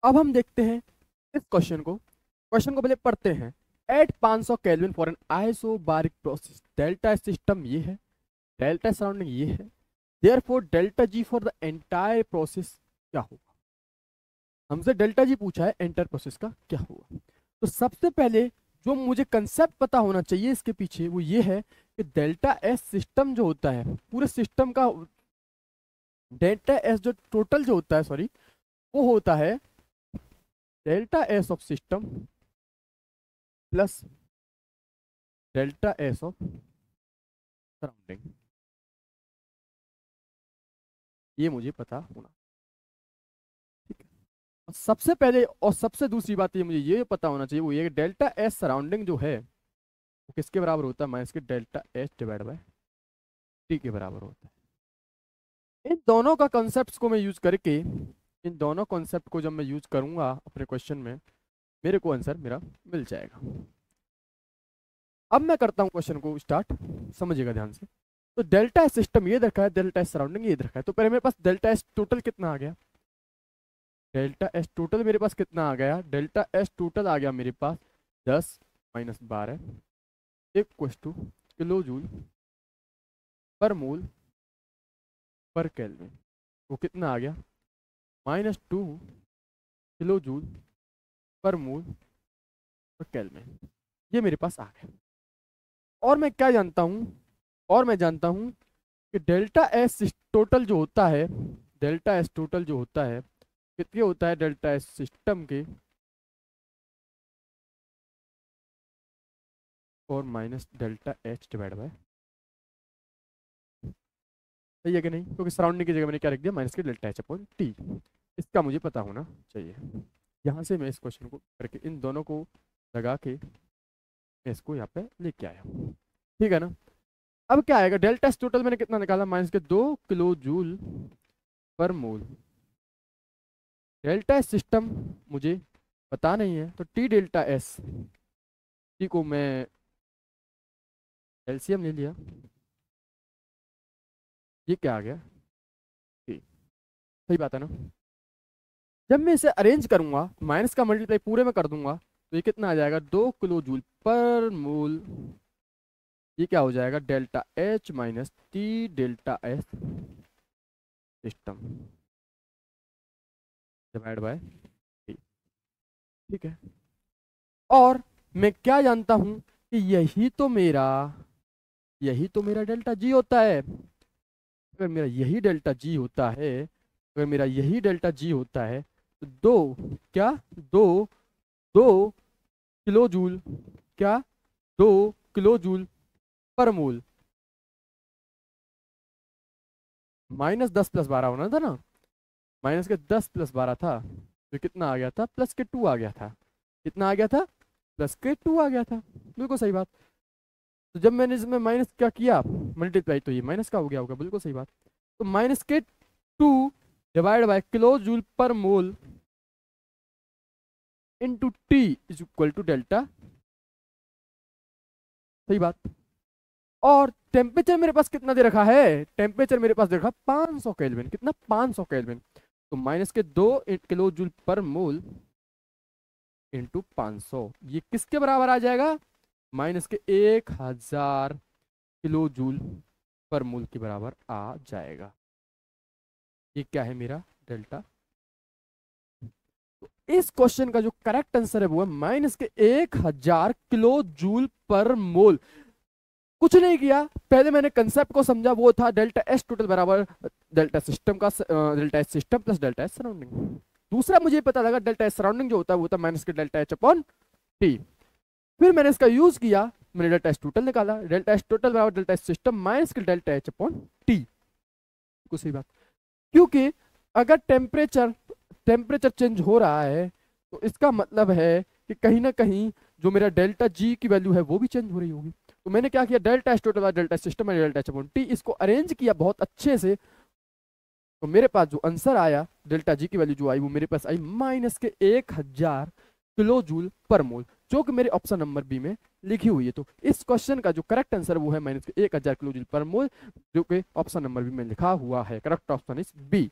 अब हम देखते हैं इस क्वेश्चन को पहले पढ़ते हैं। At 500 kelvin for an isobaric process, delta system ये है, डेल्टा सराउंडिंग ये है, therefore delta G for the entire process क्या होगा। हमसे डेल्टा जी पूछा है, एंटायर प्रोसेस का क्या होगा। तो सबसे पहले जो मुझे कंसेप्ट पता होना चाहिए इसके पीछे वो ये है कि डेल्टा एस सिस्टम जो होता है, पूरे सिस्टम का डेल्टा एस जो टोटल जो होता है, सॉरी, वो होता है delta S of system plus delta S of surrounding. ये मुझे पता होना, ठीक है। और सबसे पहले और सबसे दूसरी बात ये मुझे ये पता होना चाहिए वो ये कि डेल्टा एस सराउंडिंग जो है वो किसके बराबर होता है, माइनस के delta S divide by T के बराबर होता है। इन दोनों का कॉन्सेप्ट्स को मैं यूज करके, इन दोनों कॉन्सेप्ट को जब मैं यूज करूंगा अपने क्वेश्चन में, मेरे को आंसर मेरा मिल जाएगा। अब मैं करता हूँ क्वेश्चन को स्टार्ट, समझिएगा ध्यान से। तो डेल्टा एस सिस्टम ये रखा है, डेल्टा एस सराउंडिंग ये रखा है। तो पहले मेरे पास डेल्टा एस टोटल कितना आ गया, डेल्टा एस टोटल मेरे पास कितना आ गया, डेल्टा एस टोटल आ गया मेरे पास 10 minus 12 equal to kilo joule per mole पर केल्विन। वो कितना आ गया, -2 किलो जूल पर मोल पर केल्विन। ये मेरे पास आ गया। और मैं क्या जानता हूँ, और मैं जानता हूँ कि डेल्टा एस टोटल जो होता है, डेल्टा एस टोटल जो होता है कितने होता है, डेल्टा एस सिस्टम के और minus delta H divide by, सही है कि नहीं, क्योंकि सराउंडिंग की जगह मैंने क्या रख दिया, माइनस के डेल्टा एच अपॉन टी। इसका मुझे पता होना चाहिए। यहाँ से मैं इस क्वेश्चन को करके इन दोनों को लगा के मैं इसको यहाँ पे लेके आया, ठीक है ना। अब क्या आएगा, डेल्टा एस टोटल मैंने कितना निकाला, माइनस के 2 किलो जूल पर मोल। डेल्टा एस सिस्टम मुझे पता नहीं है, तो टी डेल्टा एस, टी को मैं एलसीएम ले लिया, ये क्या आ गया, टी। सही बात है ना। जब मैं इसे अरेंज करूंगा, माइनस का मल्टीप्लाई पूरे में कर दूंगा, तो ये कितना आ जाएगा, 2 किलो जूल पर मोल। ये क्या हो जाएगा, delta H minus T delta S system divide by T, ठीक है। और मैं क्या जानता हूं कि यही तो मेरा डेल्टा जी होता है। अगर मेरा यही डेल्टा जी होता है, अगर मेरा यही डेल्टा जी होता है, तो क्या दो दो किलो जूल, क्या 2 किलो जूल पर मोल, -10 + 12 होना था ना, माइनस के 10 + 12 था, तो कितना आ गया था, +2 आ गया था। कितना आ गया था, +2 आ गया था। बिल्कुल सही बात। तो जब मैंने इसमें माइनस क्या किया, मल्टीप्लाई, तो ये माइनस का हो गया होगा, बिल्कुल सही बात। तो -2 divide by kilo joule per mole into T is equal to delta, सही बात। और टेम्परेचर मेरे पास कितना दे रखा है, टेम्परेचर मेरे पास दे रखा 500 केल्विन, कितना 500 केल्विन। तो -2 kilo joule per mole into 500, ये किसके बराबर आ जाएगा, -1000 किलो जूल पर मोल के बराबर आ जाएगा। ये क्या है मेरा डेल्टा। तो इस क्वेश्चन का जो करेक्ट आंसर है वो है -1000 किलो जूल पर मोल। कुछ नहीं किया, पहले मैंने कंसेप्ट को समझा, वो था डेल्टा एस टोटल बराबर डेल्टा सिस्टम का delta S system plus delta S surrounding. दूसरा मुझे पता लगा डेल्टा एस सराउंडिंग जो होता है वो होता है माइनस के डेल्टा एच अपॉन टी। फिर मैंने इसका यूज किया, मैंने डेल्टा एस टोटल निकाला, डेल्टा एस टोटल बराबर डेल्टा एस सिस्टम माइनस के डेल्टा एच अपॉन टी। कुछ सही बात, क्योंकि अगर टेम्परेचर चेंज हो रहा है तो इसका मतलब है कि कहीं ना कहीं जो मेरा डेल्टा जी की वैल्यू है वो भी चेंज हो रही होगी। तो मैंने क्या किया, delta S total delta system delta H upon T, इसको अरेंज किया बहुत अच्छे से। तो मेरे पास जो आंसर आया, डेल्टा जी की वैल्यू जो आई वो मेरे पास आई -1000 किलो जूल पर मोल, जो कि मेरे ऑप्शन नंबर बी में लिखी हुई है। तो इस क्वेश्चन का जो करेक्ट आंसर वो है -1000 किलो जूल पर मोल, जो कि ऑप्शन नंबर बी में लिखा हुआ है। Correct option is B.